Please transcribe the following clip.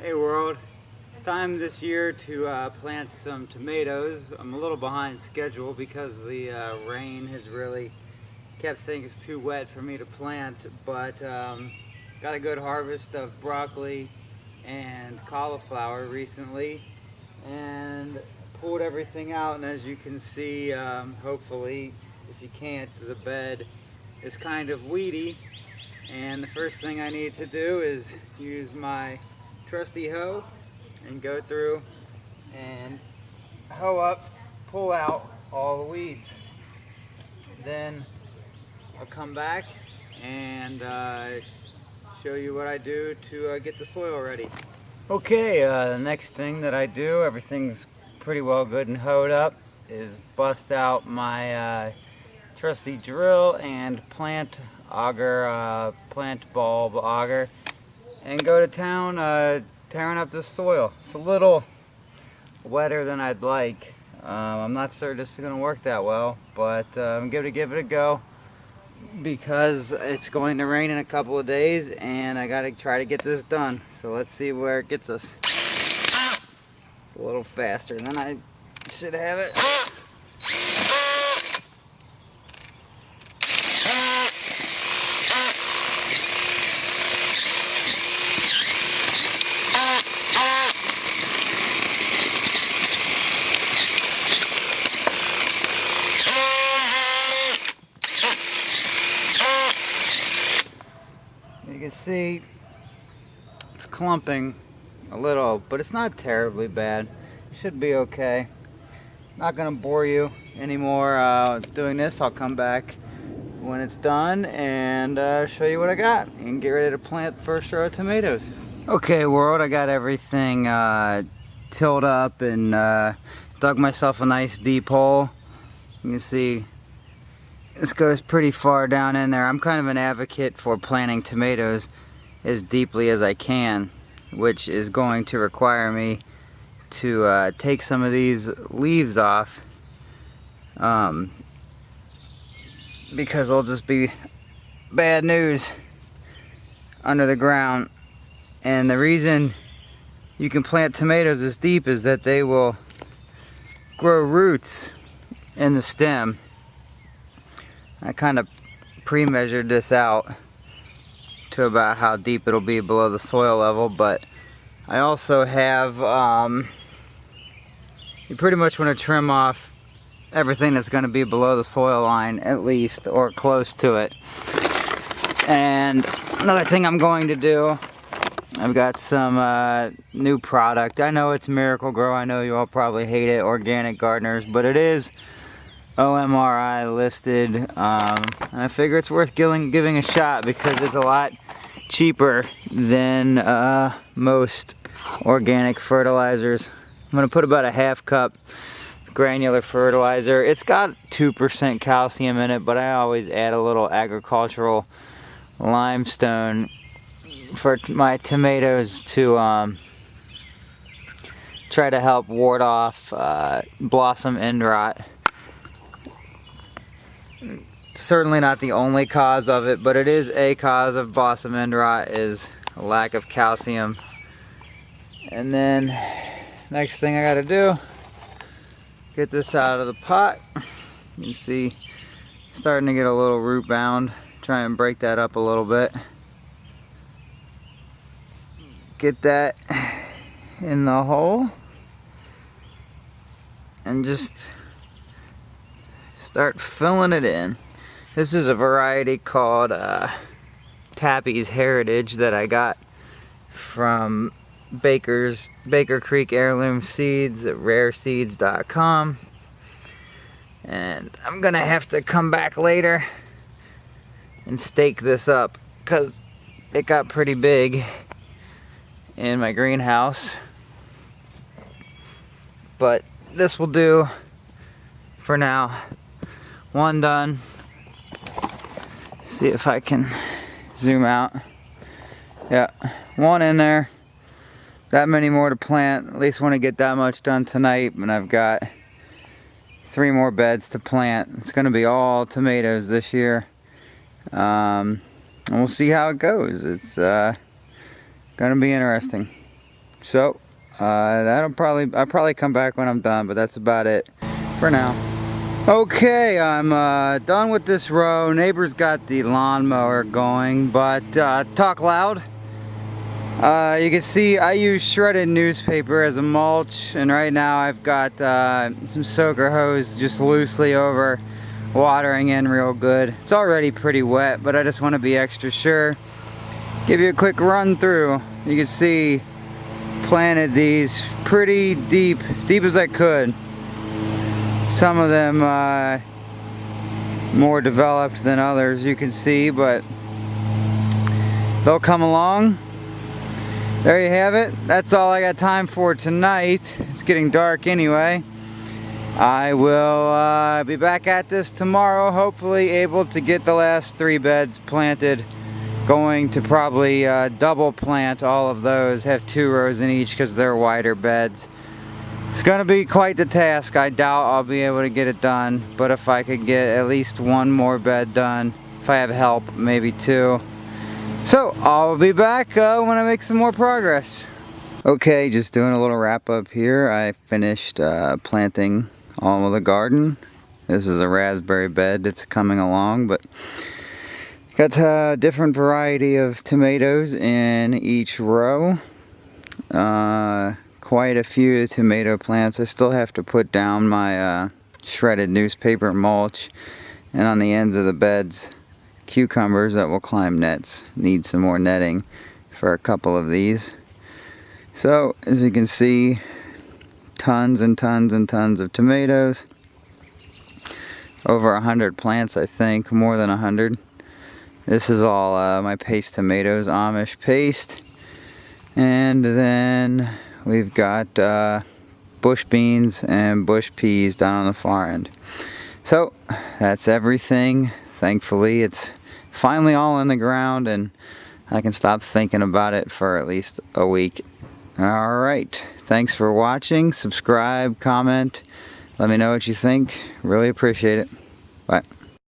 Hey world, it's time this year to plant some tomatoes. I'm a little behind schedule because the rain has really kept things too wet for me to plant, but got a good harvest of broccoli and cauliflower recently and pulled everything out, and as you can see, hopefully, if you can't, the bed is kind of weedy, and the first thing I need to do is use my trusty hoe and go through and hoe up, pull out all the weeds. Then I'll come back and show you what I do to get the soil ready. Okay, the next thing that I do, everything's pretty well good and hoed up, is bust out my trusty drill and plant auger, plant bulb auger, and go to town tearing up the soil. It's a little wetter than I'd like. I'm not sure this is going to work that well, but I'm going to give it a go because it's going to rain in a couple of days and I got to try to get this done. So let's see where it gets us. It's a little faster than I should have it. You can see it's clumping a little, but it's not terribly bad. Should be okay. Not gonna bore you anymore doing this. I'll come back when it's done and show you what I got and get ready to plant the first row of tomatoes. Okay world, I got everything tilled up and dug myself a nice deep hole. You can see this goes pretty far down in there. I'm kind of an advocate for planting tomatoes as deeply as I can, which is going to require me to take some of these leaves off because they'll just be bad news under the ground. And the reason you can plant tomatoes as deep is that they will grow roots in the stem. I kind of pre-measured this out to about how deep it'll be below the soil level, but I also have, you pretty much want to trim off everything that's going to be below the soil line at least, or close to it. And another thing I'm going to do, I've got some new product. I know it's Miracle-Gro, I know you all probably hate it, organic gardeners, but it is OMRI listed, and I figure it's worth giving a shot because it's a lot cheaper than most organic fertilizers. I'm going to put about a half cup granular fertilizer. It's got 2% calcium in it, but I always add a little agricultural limestone for my tomatoes to try to help ward off blossom end rot. Certainly not the only cause of it, but it is a cause of blossom end rot, is a lack of calcium. And then next thing I gotta do, get this out of the pot. You can see starting to get a little root bound. Try and break that up a little bit. Get that in the hole and just start filling it in. This is a variety called Tappy's Heritage that I got from Baker Creek Heirloom Seeds at rareseeds.com. And I'm gonna have to come back later and stake this up because it got pretty big in my greenhouse. But this will do for now. One done. See if I can zoom out. Yeah, one in there. That many more to plant. At least want to get that much done tonight. And I've got 3 more beds to plant. It's going to be all tomatoes this year. And we'll see how it goes. It's going to be interesting. So I'll probably come back when I'm done, but that's about it for now. Okay, I'm done with this row. Neighbor's got the lawnmower going, but talk loud. You can see I use shredded newspaper as a mulch, and right now I've got some soaker hose just loosely over, watering in real good. It's already pretty wet, but I just want to be extra sure. Give you a quick run through. You can see planted these pretty deep as I could. Some of them more developed than others, you can see, but they'll come along. There you have it. That's all I got time for tonight. It's getting dark anyway. I will be back at this tomorrow, hopefully able to get the last 3 beds planted. Going to probably double plant all of those, have 2 rows in each because they're wider beds. It's going to be quite the task. I doubt I'll be able to get it done, but if I could get at least 1 more bed done, if I have help, maybe 2. So I'll be back when I make some more progress. Okay, just doing a little wrap up here. I finished planting all of the garden. This is a raspberry bed that's coming along, but got a different variety of tomatoes in each row. Quite a few tomato plants. I still have to put down my shredded newspaper mulch, and on the ends of the beds, cucumbers that will climb nets. Need some more netting for a couple of these. So as you can see, tons and tons and tons of tomatoes. Over 100 plants, I think, more than 100. This is all my paste tomatoes, Amish paste. And then we've got bush beans and bush peas down on the far end. So that's everything. Thankfully, it's finally all in the ground and I can stop thinking about it for at least a week. Alright, thanks for watching. Subscribe, comment, let me know what you think. Really appreciate it. Bye.